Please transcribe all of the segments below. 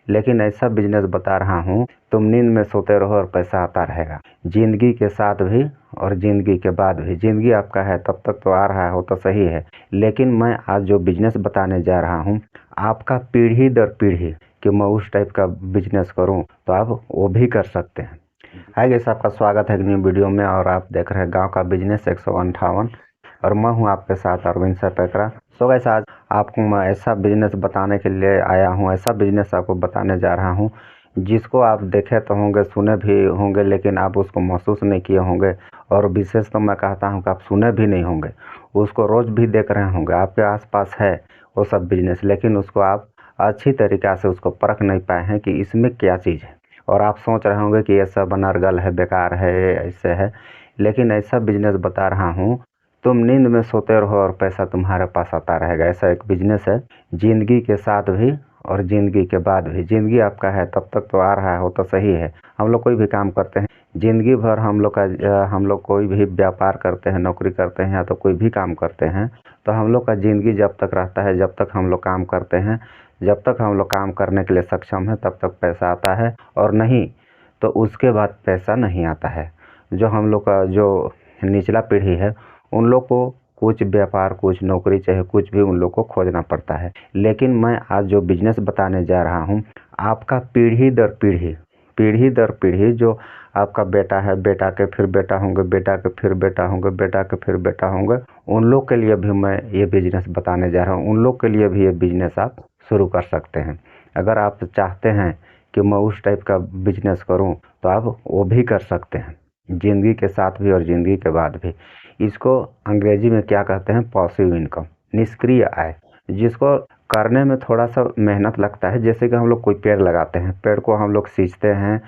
लेकिन ऐसा बिजनेस बता रहा हूँ, तुम नींद में सोते रहो और पैसा आता रहेगा, ज़िंदगी के साथ भी और ज़िंदगी के बाद भी। ज़िंदगी आपका है तब तक तो आ रहा हो तो सही है, लेकिन मैं आज जो बिजनेस बताने जा रहा हूँ, आपका पीढ़ी दर पीढ़ी कि मैं उस टाइप का बिजनेस करूँ तो आप वो भी कर सकते हैं। हाय गाइस, आपका स्वागत है एक न्यू वीडियो में और आप देख रहे हैं गांव का बिजनेस 158 और मैं हूं आपके साथ Arvind sir Paikra. So guys, आज आपको मैं ऐसा बिजनेस बताने के लिए आया हूं, ऐसा बिजनेस आपको बताने जा रहा हूं जिसको आप देखे तो होंगे, सुने भी होंगे, लेकिन आप उसको महसूस नहीं किए होंगे। और विशेष तो मैं कहता हूँ कि आप सुने भी नहीं होंगे, उसको रोज़ भी देख रहे होंगे, आपके आसपास है वो सब बिजनेस, लेकिन उसको आप अच्छी तरीक़ा से उसको परख नहीं पाए हैं कि इसमें क्या चीज़ है। और आप सोच रहे होंगे कि ये सब अनर्गल है, बेकार है, ऐसे है, लेकिन ऐसा बिजनेस बता रहा हूँ, तुम नींद में सोते रहो और पैसा तुम्हारे पास आता रहेगा। ऐसा एक बिजनेस है, ज़िंदगी के साथ भी और ज़िंदगी के बाद भी। ज़िंदगी आपका है तब तक तो आ रहा हो तो सही है। हम लोग कोई भी काम करते हैं, ज़िंदगी भर हम लोग कोई भी व्यापार करते हैं, नौकरी करते हैं या तो कोई भी काम करते हैं, तो हम लोग का ज़िंदगी जब तक रहता है, जब तक हम लोग काम करते हैं, जब तक हम लोग काम करने के लिए सक्षम हैं, तब तक पैसा आता है, और नहीं तो उसके बाद पैसा नहीं आता है। जो हम लोग का जो निचला पीढ़ी है, उन लोग को कुछ व्यापार, कुछ नौकरी, चाहे कुछ भी उन लोग को खोजना पड़ता है। लेकिन मैं आज जो बिजनेस बताने जा रहा हूँ, आपका पीढ़ी दर पीढ़ी, पीढ़ी दर पीढ़ी, जो आपका बेटा है, बेटा के फिर बेटा होंगे, बेटा के फिर बेटा होंगे, बेटा के फिर बेटा होंगे, उन लोग के लिए भी मैं ये बिजनेस बताने जा रहा हूँ। उन लोग के लिए भी ये बिजनेस आप शुरू कर सकते हैं। अगर आप चाहते हैं कि मैं उस टाइप का बिजनेस करूं तो आप वो भी कर सकते हैं, ज़िंदगी के साथ भी और ज़िंदगी के बाद भी। इसको अंग्रेजी में क्या कहते हैं, पॉसिव इनकम, निष्क्रिय आय, जिसको करने में थोड़ा सा मेहनत लगता है। जैसे कि हम लोग कोई पेड़ लगाते हैं, पेड़ को हम लोग सींचते हैं,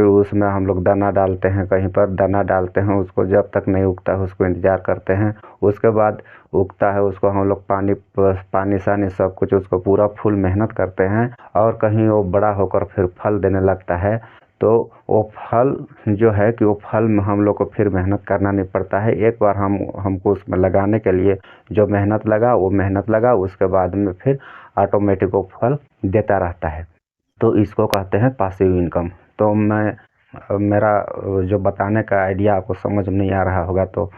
उसमें हम लोग दाना डालते हैं, कहीं पर दाना डालते हैं, उसको जब तक नहीं उगता है उसको इंतज़ार करते हैं, उसके बाद उगता है, उसको हम लोग पानी सानी सब कुछ, उसको पूरा फुल मेहनत करते हैं, और कहीं वो बड़ा होकर फिर फल देने लगता है। तो वो फल जो है कि वो फल में हम लोग को फिर मेहनत करना नहीं पड़ता है। एक बार हमको उसमें लगाने के लिए जो मेहनत लगा वो मेहनत लगा, उसके बाद में फिर ऑटोमेटिक वो फल देता रहता है। तो इसको कहते हैं पासिव इनकम। तो मेरा जो बताने का आइडिया आपको समझ में नहीं आ रहा होगा तो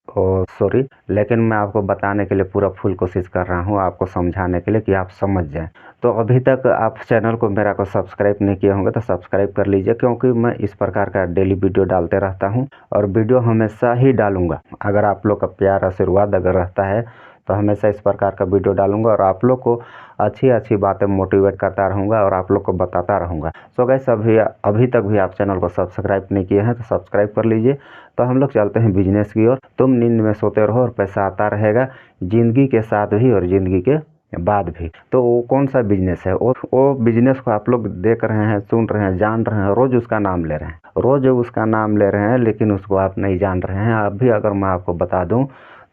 सॉरी, लेकिन मैं आपको बताने के लिए पूरा फुल कोशिश कर रहा हूँ, आपको समझाने के लिए कि आप समझ जाएं। तो अभी तक आप चैनल को मेरा को सब्सक्राइब नहीं किए होंगे तो सब्सक्राइब कर लीजिए, क्योंकि मैं इस प्रकार का डेली वीडियो डालते रहता हूँ और वीडियो हमेशा ही डालूंगा। अगर आप लोग का प्यार आशीर्वाद अगर रहता है तो हमेशा इस प्रकार का वीडियो डालूंगा और आप लोग को अच्छी अच्छी बातें मोटिवेट करता रहूँगा और आप लोग को बताता रहूँगा। सो गाइस, अभी तक भी आप चैनल को सब्सक्राइब नहीं किए हैं तो सब्सक्राइब कर लीजिए। तो हम लोग चलते हैं बिजनेस की ओर। तुम नींद में सोते रहो और पैसा आता रहेगा, ज़िंदगी के साथ भी और ज़िंदगी के बाद भी। तो वो कौन सा बिजनेस है? वो बिजनेस को आप लोग देख रहे हैं, सुन रहे हैं, जान रहे हैं, रोज़ उसका नाम ले रहे हैं, रोज़ उसका नाम ले रहे हैं, लेकिन उसको आप नहीं जान रहे हैं। अभी अगर मैं आपको बता दूं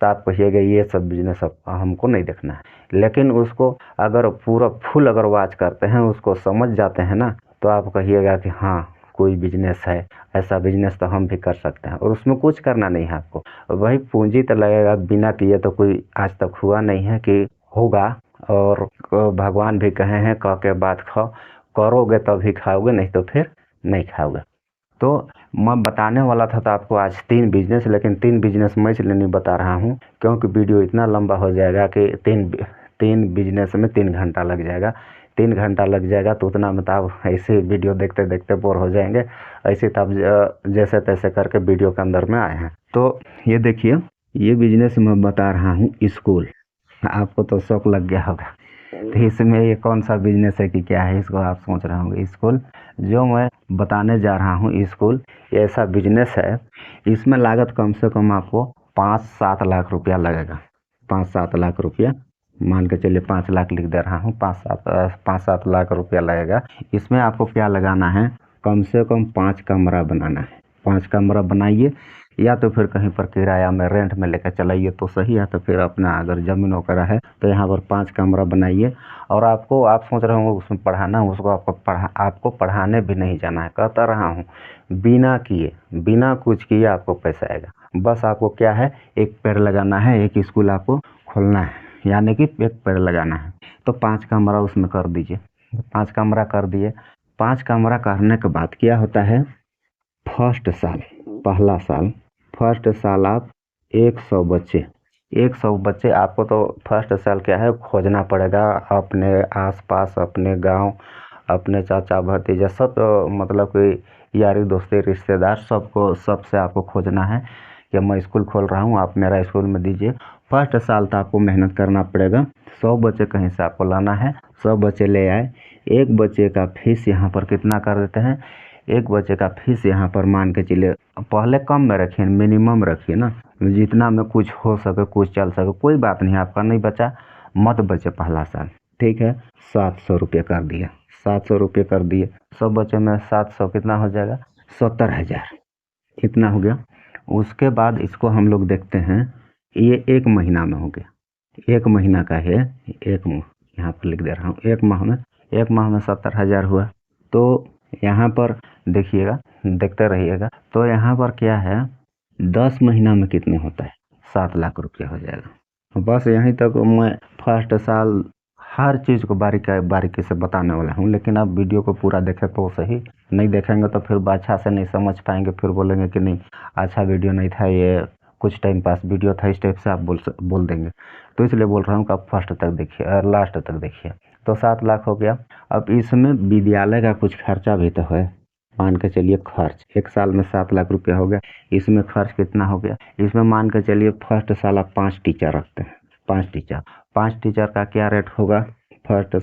तो आप कहिएगा ये सब बिजनेस अब हमको नहीं देखना है, लेकिन उसको अगर पूरा फुल अगर वॉच करते हैं, उसको समझ जाते हैं ना, तो आप कहिएगा कि हाँ, कोई बिजनेस है, ऐसा बिजनेस तो हम भी कर सकते हैं। और उसमें कुछ करना नहीं है आपको, वही पूंजी तो लगेगा, बिना किए तो कोई आज तक हुआ नहीं है कि होगा। और भगवान भी कहे हैं, कह के बात खाओ, करोगे तभी खाओगे, नहीं तो फिर नहीं खाओगे। तो मैं बताने वाला था तो आपको आज 3 बिजनेस, लेकिन 3 बिजनेस मैं इसलिए नहीं बता रहा हूँ क्योंकि वीडियो इतना लंबा हो जाएगा कि तीन बिजनेस में 3 घंटा लग जाएगा। 3 घंटा लग जाएगा तो उतना में तो आप ऐसे वीडियो देखते देखते बोर हो जाएंगे। ऐसे तो आप जैसे तैसे करके वीडियो के अंदर में आए हैं। तो ये देखिए, ये बिजनेस मैं बता रहा हूँ, स्कूल। आपको तो शौक लग गया होगा, तो इसमें ये कौन सा बिजनेस है कि क्या है, इसको आप सोच रहे होंगे। स्कूल जो मैं बताने जा रहा हूँ, स्कूल ऐसा बिजनेस है, इसमें लागत कम से कम आपको 5-7 लाख रुपया लगेगा। 5-7 लाख रुपया मान के चलिए, 5 लाख लिख दे रहा हूँ, 5-7 लाख रुपया लगेगा। इसमें आपको क्या लगाना है, कम से कम 5 कमरा बनाना है। 5 कमरा बनाइए, या तो फिर कहीं पर किराया में रेंट में लेकर चलाइए तो सही है, तो फिर अपना अगर ज़मीन वगैरह है तो यहाँ पर 5 कमरा बनाइए। और आप सोच रहे होंगे उसमें पढ़ाना, उसको आपको पढ़ाने भी नहीं जाना है। कहता रहा हूँ, बिना किए, बिना कुछ किए आपको पैसा आएगा। बस आपको क्या है, एक पेड़ लगाना है, एक स्कूल आपको खोलना है, यानी कि एक पेड़ लगाना है। तो 5 कमरा उसमें कर दीजिए। 5 कमरा कर दिए। 5 कमरा करने के बाद क्या होता है, फर्स्ट साल, पहला साल, फर्स्ट साल आप 100 बच्चे, 100 बच्चे आपको तो फर्स्ट साल क्या है खोजना पड़ेगा अपने आसपास, अपने गांव, अपने चाचा भतीजा सब, मतलब कोई यारी दोस्ती रिश्तेदार सबको, सबसे आपको खोजना है कि मैं स्कूल खोल रहा हूँ, आप मेरा स्कूल में दीजिए। फर्स्ट साल तो आपको मेहनत करना पड़ेगा। 100 बच्चे कहीं से आपको लाना है, 100 बच्चे ले आए। एक बच्चे का फीस यहाँ पर कितना कर देते हैं, एक बच्चे का फीस यहाँ पर मान के चलिए, पहले कम में रखिए, मिनिमम रखिए ना, जितना में कुछ हो सके, कुछ चल सके, कोई बात नहीं, आपका नहीं बचा मत बचे पहला साल, ठीक है। 700 रुपये कर दिया, 700 रुपये कर दिए। 100 बच्चे में 700 कितना हो जाएगा, 70,000, इतना हो गया। उसके बाद इसको हम लोग देखते हैं, ये 1 महीना में हो गया, 1 महीना का है, यहाँ पर लिख दे रहा हूँ, 1 माह में, 1 माह में 70,000 हुआ। तो यहाँ पर देखिएगा, देखते रहिएगा, तो यहाँ पर क्या है, 10 महीना में कितने होता है, 7 लाख रुपया हो जाएगा। बस यहीं तक मैं फर्स्ट साल हर चीज़ को बारीकी से बताने वाला हूँ, लेकिन आप वीडियो को पूरा देखें तो सही, नहीं देखेंगे तो फिर अच्छा से नहीं समझ पाएंगे, फिर बोलेंगे कि नहीं अच्छा वीडियो नहीं था, ये कुछ टाइम पास वीडियो था, इस टाइप से आप बोल देंगे। तो इसलिए बोल रहा हूँ कि आप फर्स्ट तक देखिए और लास्ट तक देखिए। तो 7 लाख हो गया। अब इसमें विद्यालय का कुछ खर्चा भी तो है, मान के चलिए खर्च, 1 साल में 7 लाख रुपया हो गया, इसमें खर्च कितना हो गया, इसमें मान के चलिए फर्स्ट साल आप 5 टीचर रखते हैं, 5 टीचर का क्या रेट होगा, फर्स्ट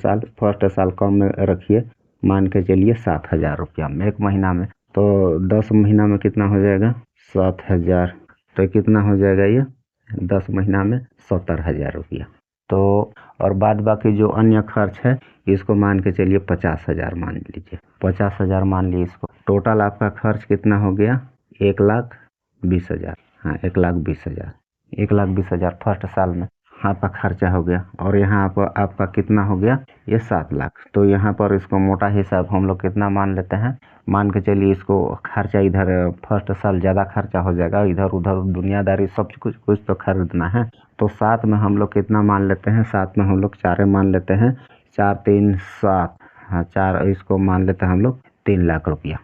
साल कम में रखिए, मान के चलिए 7,000 रुपया में 1 महीना में। तो 10 महीना में कितना हो जाएगा, 7,000, तो कितना हो जाएगा ये 10 महीना में 70,000 रुपया। तो और बाद बाकी जो अन्य खर्च है इसको मान के चलिए 50,000 मान लीजिए, 50,000 मान लीजिए इसको। टोटल आपका खर्च कितना हो गया, 1,20,000, हाँ 1,20,000, 1,20,000 फर्स्ट साल में आपका खर्चा हो गया। और यहाँ आपका कितना हो गया, ये 7 लाख। तो यहाँ पर इसको मोटा हिसाब हम लोग कितना मान लेते हैं, मान के चलिए इसको खर्चा, इधर फर्स्ट साल ज़्यादा खर्चा हो जाएगा, इधर उधर दुनियादारी सब कुछ तो खरीदना है। तो 7 में हम लोग कितना मान लेते हैं, 7 में हम लोग 4 मान लेते हैं, 4 3 7, हाँ 4, इसको मान लेते हैं हम लोग 3 लाख रुपया,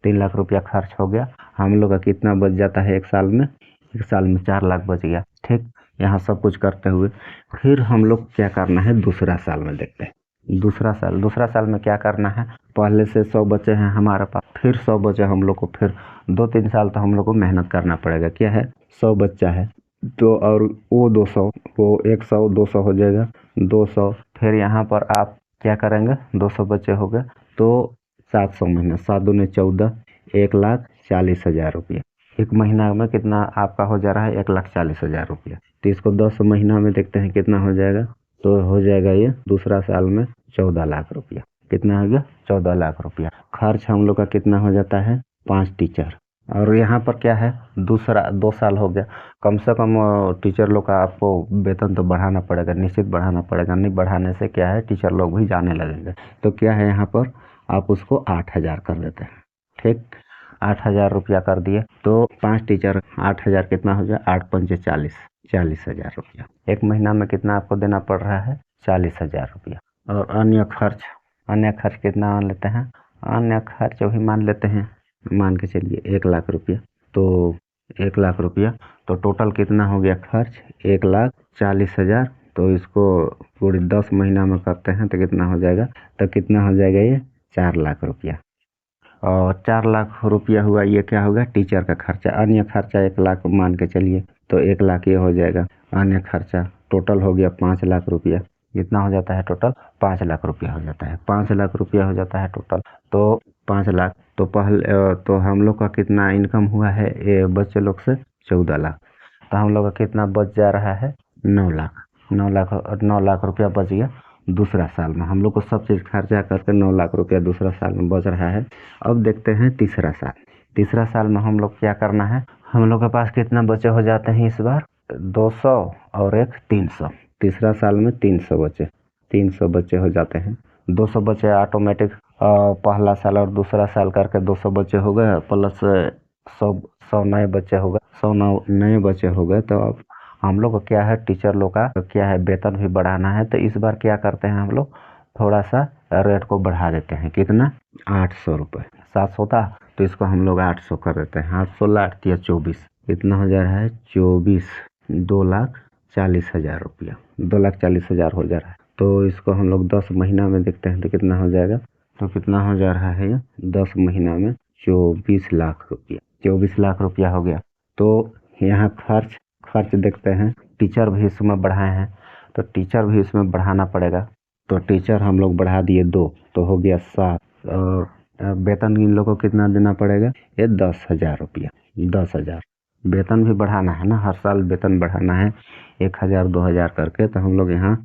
3 लाख रुपया खर्च हो गया। हम लोग का कितना बच जाता है 1 साल में, 1 साल में 4 लाख बच गया, ठीक। यहाँ सब कुछ करते हुए फिर हम लोग क्या करना है, दूसरा साल में देखते हैं। दूसरा साल में क्या करना है, पहले से 100 बच्चे हैं हमारे पास, फिर 100 बच्चे हम लोग को, फिर 2-3 साल तो हम लोग को मेहनत करना पड़ेगा। क्या है, 100 बच्चा है तो, और वो 200, वो 100 200 हो जाएगा, 200, फिर यहाँ पर आप क्या करेंगे, 200 बच्चे हो गए तो 700 महीना, 7 दूनी 14, 1,40,000 रुपया। 1 महीना में कितना आपका हो जा रहा है, 1,40,000 रुपया। तो इसको 10 महीना में देखते हैं कितना हो जाएगा, तो हो जाएगा ये दूसरा साल में 14 लाख रुपया। कितना हो गया, 14 लाख रुपया। खर्च हम लोग का कितना हो जाता है, 5 टीचर। और यहाँ पर क्या है, दूसरा 2 साल हो गया, कम से कम टीचर लोग का आपको वेतन तो बढ़ाना पड़ेगा, निश्चित बढ़ाना पड़ेगा, नहीं बढ़ाने से क्या है, टीचर लोग भी जाने लगेंगे। तो क्या है, यहाँ पर आप उसको 8,000 कर देते हैं, ठीक, 8,000 रुपया कर दिए। तो 5 टीचर, 8,000 कितना हो गया, 8 पंचे 40, 40,000 रुपया। 1 महीना में कितना आपको देना पड़ रहा है, 40,000 रुपया। और अन्य खर्च कितना मान लेते हैं, अन्य खर्च भी मान लेते हैं, मान के चलिए 1 लाख रुपया। तो 1 लाख रुपया, तो टोटल कितना हो गया खर्च, 1,40,000। तो इसको पूरी 10 महीना में करते हैं तो कितना हो जाएगा, तो कितना हो जाएगा ये 4 लाख रुपया। और 4 लाख रुपया हुआ, ये क्या होगा, टीचर का खर्चा। अन्य खर्चा 1 लाख मान के चलिए, तो 1 लाख ये हो जाएगा अन्य खर्चा। टोटल हो गया 5 लाख रुपया। कितना हो जाता है टोटल, 5 लाख रुपया हो जाता है, 5 लाख रुपया हो जाता है टोटल। तो 5 लाख, तो पहले तो हम लोग का कितना इनकम हुआ है ये बच्चे लोग से, 14 लाख। तो हम लोग का कितना बच जा रहा है, 9 लाख, 9 लाख रुपया बच गया दूसरा साल में। हम लोग को सब चीज़ खर्चा करके 9 लाख रुपया दूसरा साल में बच रहा है। अब देखते हैं तीसरा साल। तीसरा साल में हम लोग क्या करना है, हम लोग के पास कितना बच्चे हो जाते हैं इस बार, 200 और एक 300। तीसरा साल में 300 बच्चे हो जाते हैं। 200 बच्चे ऑटोमेटिक पहला साल और दूसरा साल करके 200 बच्चे हो गए, प्लस 100 नए बच्चे हो गए, 100 नए बच्चे हो गए। तो अब हम लोग को क्या है, टीचर लोग का क्या है, वेतन भी बढ़ाना है। तो इस बार क्या करते हैं हम लोग, थोड़ा सा रेट को बढ़ा देते हैं। कितना? 800 रुपये। 700 था तो इसको हम लोग 800 कर देते हैं। 800 लाट या 24 कितना हो जा रहा है? 24 2,40,000 रुपया, 2,40,000 हो जा रहा है। तो इसको हम लोग 10 महीना में देखते हैं तो कितना हो जाएगा। तो कितना हो जा रहा है ये 10 महीना में? 24 लाख रुपया। 24 लाख रुपया हो गया। तो यहाँ खर्च देखते हैं। टीचर भी इसमें बढ़ाए हैं तो टीचर भी इसमें बढ़ाना पड़ेगा। तो टीचर हम लोग बढ़ा दिए 2 तो हो गया 7। और वेतन इन लोगों को कितना देना पड़ेगा? ये 10,000 रुपया। 10,000 वेतन भी बढ़ाना है ना, हर साल वेतन बढ़ाना है 1,000 2,000 करके। तो हम लोग यहाँ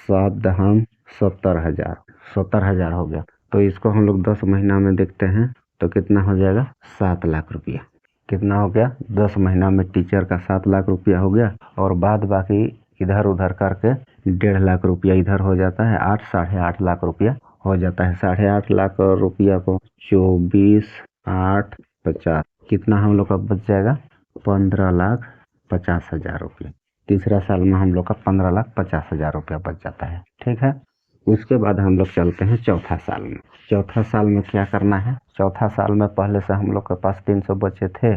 70,000 70,000 हो गया। तो इसको हम लोग 10 महीना में देखते हैं तो कितना हो जाएगा? 7 लाख रुपया। कितना हो गया? 10 महीना में टीचर का 7 लाख रुपया हो गया। और बाद बाकी इधर उधर करके 1.5 लाख रुपया इधर हो जाता है। 8-8.5 लाख रुपया हो जाता है। 8.5 लाख रुपया को 24,850 कितना हम लोग का बच जाएगा? 15,50,000 रुपया। तीसरा साल में हम लोग का 15,50,000 रुपया बच जाता है। ठीक है। उसके बाद हम लोग चलते हैं चौथा साल में। चौथा साल में क्या करना है? चौथा साल में पहले से हम लोग के पास 300 बच्चे थे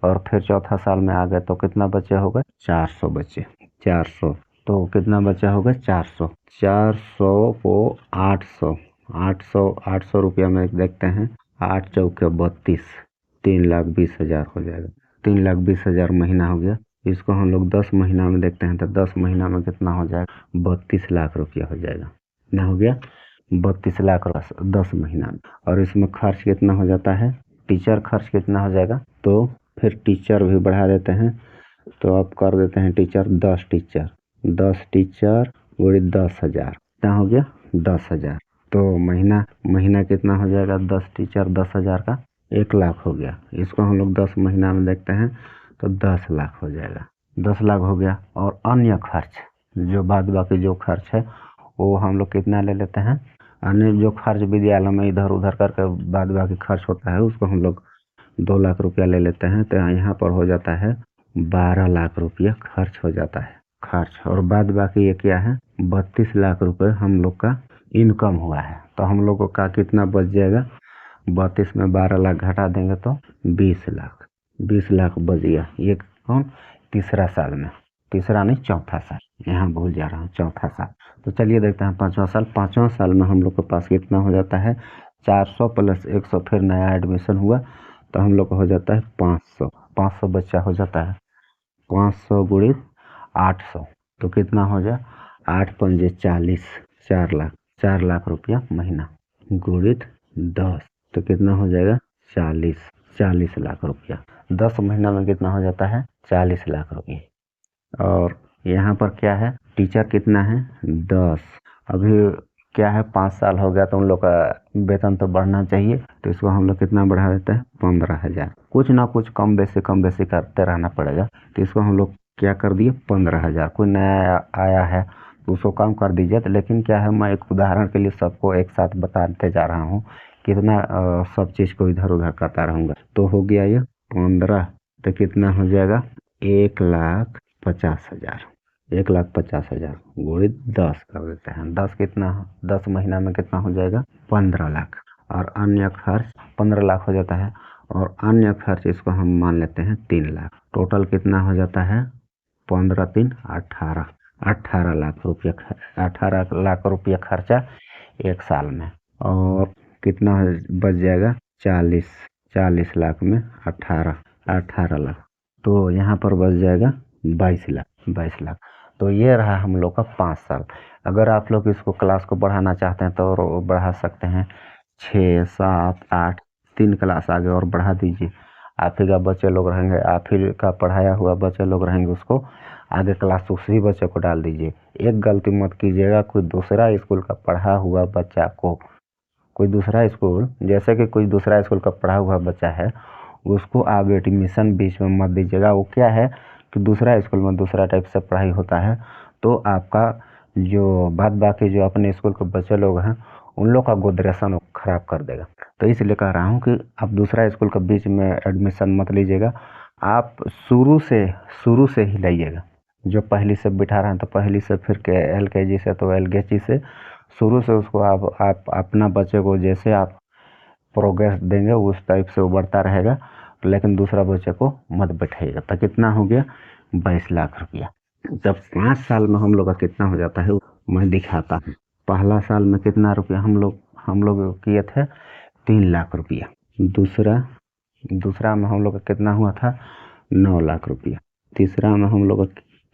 और फिर चौथा साल में आ गए तो कितना बच्चे हो गए? 400 बच्चे। 400 तो कितना बच्चा हो गया? 400 को 800 रुपया में देखते हैं। 8 चौके 32 3,20,000 हो जाएगा। 3,20,000 महीना हो गया। इसको हम लोग 10 महीना में देखते हैं तो 10 महीना में कितना हो जाएगा? 32 लाख रुपया हो जाएगा। कितना हो गया? 32 लाख 10 महीना में। और इसमें खर्च कितना हो जाता है? टीचर खर्च कितना हो जाएगा? तो फिर टीचर भी बढ़ा देते हैं। तो अब कर देते हैं टीचर 10 टीचर गुणित 10,000 कितना हो गया? 10,000। तो महीना कितना हो जाएगा? 10 टीचर 10,000 का 1 लाख हो गया। इसको हम लोग 10 महीना में देखते हैं तो 10 लाख हो जाएगा। 10 लाख हो गया। और अन्य खर्च जो बाद बाकी जो खर्च है वो हम लोग कितना ले लेते हैं? अन्य जो खर्च विद्यालय में इधर उधर करके बाद बाकी खर्च होता है उसको हम लोग 2 लाख रुपया ले लेते हैं। तो यहाँ पर हो जाता है 12 लाख रुपया खर्च हो जाता है। खर्च और बाद बाकी ये क्या है? 32 लाख रुपए हम लोग का इनकम हुआ है। तो हम लोगों का कितना बच जाएगा? 32 में 12 लाख घटा देंगे तो 20 लाख। 20 लाख बच गया। ये कौन? तीसरा साल में। तीसरा नहीं, चौथा साल। यहाँ भूल जा रहा हूँ, चौथा साल। तो चलिए देखते हैं पांचवा साल। पांचवा साल में हम लोग के पास कितना हो जाता है? 400 प्लस 100 फिर नया एडमिशन हुआ तो हम लोग को हो जाता है 500 बच्चा हो जाता है। 500 गुणित 800 तो कितना हो जाए? 8 पंजे 40 4 लाख रुपया महीना गुणित 10 तो कितना हो जाएगा? 40 लाख रुपया। 10 महीना में कितना हो जाता है? 40 लाख रुपये। और यहाँ पर क्या है? टीचर कितना है? 10। अभी क्या है? 5 साल हो गया तो उन लोग का वेतन तो बढ़ना चाहिए। तो इसको हम लोग कितना बढ़ा देते हैं? 15,000। कुछ ना कुछ कम बेसी करते रहना पड़ेगा। तो इसको हम लोग क्या कर दिए? 15,000। कोई नया आया है तो उसको कम कर दीजिए। तो लेकिन क्या है, मैं एक उदाहरण के लिए सबको एक साथ बताते जा रहा हूँ। कितना सब चीज़ को इधर उधर करता रहूँगा। तो हो गया ये 15। तो कितना हो जाएगा? 1,50,000। 1,50,000 गुणित 10 कर देते हैं। 10 कितना? 10 महीना में कितना हो जाएगा? 15 लाख। और अन्य खर्च 15 लाख हो जाता है। और अन्य खर्च इसको हम मान लेते हैं 3 लाख। टोटल कितना हो जाता है? 15 3 18 लाख रुपया। 18 लाख रुपया खर्चा एक साल में। और कितना बच जाएगा? 40 लाख में 18 लाख। तो यहाँ पर बच जाएगा 22 लाख। तो ये रहा हम लोग का 5 साल। अगर आप लोग इसको क्लास को बढ़ाना चाहते हैं तो बढ़ा सकते हैं। 6 7 8 3 क्लास आगे और बढ़ा दीजिए। आप ही का बच्चे लोग रहेंगे, आप ही का पढ़ाया हुआ बच्चे लोग रहेंगे, उसको आगे क्लास उसी बच्चे को डाल दीजिए। एक गलती मत कीजिएगा, कोई दूसरा स्कूल का पढ़ा हुआ बच्चा को कोई दूसरा स्कूल, जैसे कि कोई दूसरा स्कूल का पढ़ा हुआ बच्चा है, उसको आप एडमिशन बीच में मत दीजिएगा। वो क्या है कि दूसरा स्कूल में दूसरा टाइप से पढ़ाई होता है तो आपका जो बाद बाकी जो अपने स्कूल के बच्चे लोग हैं उन लोग का ग्रेजुएशन खराब कर देगा। तो इसलिए कह रहा हूँ कि आप दूसरा स्कूल के बीच में एडमिशन मत लीजिएगा। आप शुरू से ही लाइएगा। जो पहली से बिठा रहे हैं तो पहली से, फिर LKG से तो LKG से, शुरू से उसको आप अपना बच्चे को जैसे आप प्रोग्रेस देंगे उस टाइप से वो बढ़ता रहेगा, लेकिन दूसरा बच्चे को मत बैठाइएगा। तो कितना हो गया 22 लाख रुपया। जब 5 साल में हम लोग का कितना हो जाता है मैं दिखाता हूँ। पहला साल में कितना रुपया हम लोग किए थे 3 लाख रुपया। दूसरा में हम लोग का कितना हुआ था 9 लाख रुपया। तीसरा में हम लोग का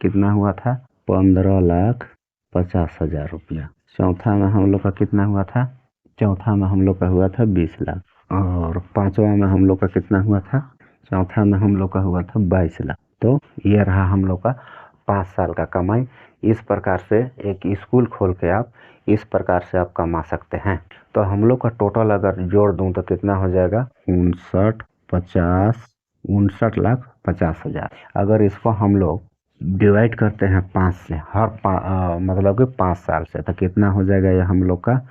कितना हुआ था 15,50,000 रुपया। चौथा में हम लोग का कितना हुआ था 20 लाख। और पांचवा में हम लोग का कितना हुआ था चौथा में हम लोग का हुआ था 22 लाख। तो ये रहा हम लोग का 5 साल का कमाई। इस प्रकार से एक स्कूल खोल के आप इस प्रकार से आप कमा सकते हैं। तो हम लोग का टोटल अगर जोड़ दूं तो कितना हो जाएगा 59,50,000। अगर इसको हम लोग डिवाइड करते हैं 5 से मतलब कि 5 साल से, तो कितना हो जाएगा ये हम लोग का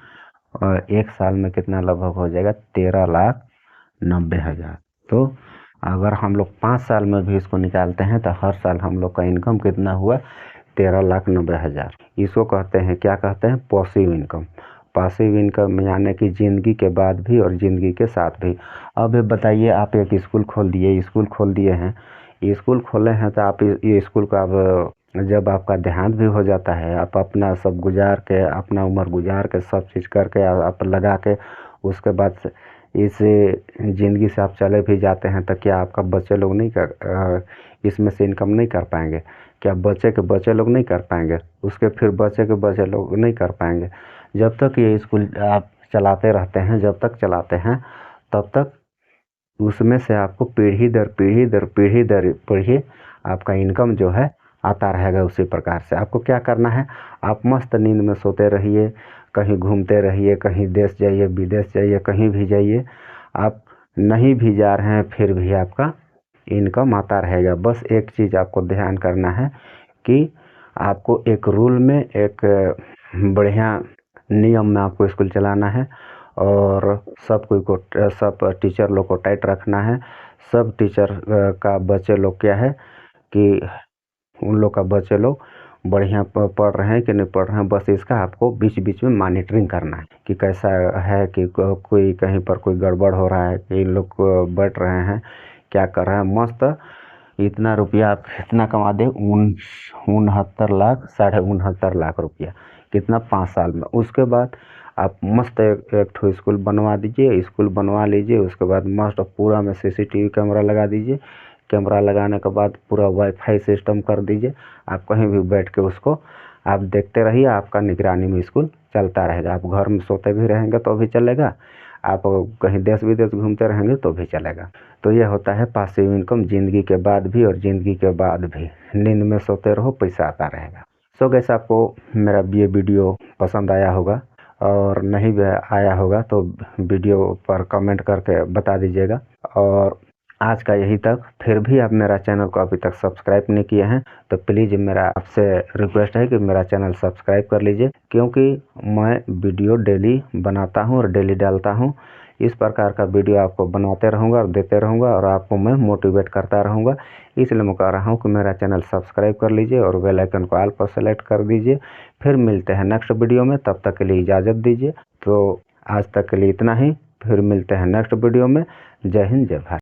एक साल में कितना लगभग हो जाएगा 13,90,000। तो अगर हम लोग 5 साल में भी इसको निकालते हैं तो हर साल हम लोग का इनकम कितना हुआ 13,90,000। इसको कहते हैं क्या कहते हैं पैसिव इनकम। पैसिव इनकम यानी कि ज़िंदगी के बाद भी और ज़िंदगी के साथ भी। अब बताइए आप एक स्कूल खोल दिए हैं, स्कूल खोले हैं तो आप ये स्कूल का अब जब आपका देहांत भी हो जाता है, आप अपना सब गुजार के अपना उम्र गुजार के सब चीज़ करके आप लगा के उसके बाद इस ज़िंदगी से आप चले भी जाते हैं तो क्या आपका बच्चे लोग नहीं इसमें से इनकम नहीं कर पाएंगे? क्या बच्चे के बच्चे लोग नहीं कर पाएंगे? उसके फिर बच्चे के बच्चे लोग नहीं कर पाएंगे? जब तक ये स्कूल आप चलाते रहते हैं, जब तक चलाते हैं तब तक उसमें से आपको पीढ़ी दर पीढ़ी आपका इनकम जो है आता रहेगा। उसी प्रकार से आपको क्या करना है, आप मस्त नींद में सोते रहिए, कहीं घूमते रहिए, कहीं देश जाइए, विदेश जाइए, कहीं भी जाइए, आप नहीं भी जा रहे हैं फिर भी आपका इनकम आता रहेगा। बस एक चीज़ आपको ध्यान करना है कि आपको एक रूल में एक बढ़िया नियम में आपको स्कूल चलाना है और सब टीचर लोग को टाइट रखना है। सब टीचर का बच्चे लोग क्या है कि उन लोग का बच्चे लोग बढ़िया पढ़ रहे हैं कि नहीं पढ़ रहे हैं, बस इसका आपको बीच बीच में मॉनिटरिंग करना है कि कैसा है कि कोई कहीं पर कोई गड़बड़ हो रहा है कि इन लोग बैठ रहे हैं क्या कर रहे हैं। मस्त इतना रुपया आप इतना कमा दे 69 लाख रुपया कितना 5 साल में। उसके बाद आप मस्त एक ठो स्कूल बनवा दीजिए, स्कूल बनवा लीजिए, उसके बाद मस्त पूरा में CCTV कैमरा लगा दीजिए। कैमरा लगाने के बाद पूरा वाईफाई सिस्टम कर दीजिए। आप कहीं भी बैठ के उसको आप देखते रहिए, आपका निगरानी में स्कूल चलता रहेगा। आप घर में सोते भी रहेंगे तो भी चलेगा, आप कहीं देश विदेश घूमते रहेंगे तो भी चलेगा। तो ये होता है पैसिव इनकम, ज़िंदगी के बाद भी और ज़िंदगी के बाद भी। नींद में सोते रहो, पैसा आता रहेगा। सो गैस आपको मेरा ये वीडियो पसंद आया होगा, और नहीं भी आया होगा तो वीडियो पर कमेंट करके बता दीजिएगा। और आज का यही तक। फिर भी आप मेरा चैनल को अभी तक सब्सक्राइब नहीं किए हैं तो प्लीज़ मेरा आपसे रिक्वेस्ट है कि मेरा चैनल सब्सक्राइब कर लीजिए, क्योंकि मैं वीडियो डेली बनाता हूं और डेली डालता हूं। इस प्रकार का वीडियो आपको बनाते रहूंगा और देते रहूंगा और आपको मैं मोटिवेट करता रहूंगा। इसलिए मैं कह रहा हूं कि मेरा चैनल सब्सक्राइब कर लीजिए और बेल आइकन को ऑल पर सेलेक्ट कर दीजिए। फिर मिलते हैं नेक्स्ट वीडियो में, तब तक के लिए इजाज़त दीजिए। तो आज तक के लिए इतना ही, फिर मिलते हैं नेक्स्ट वीडियो में। जय हिंद, जय भारत।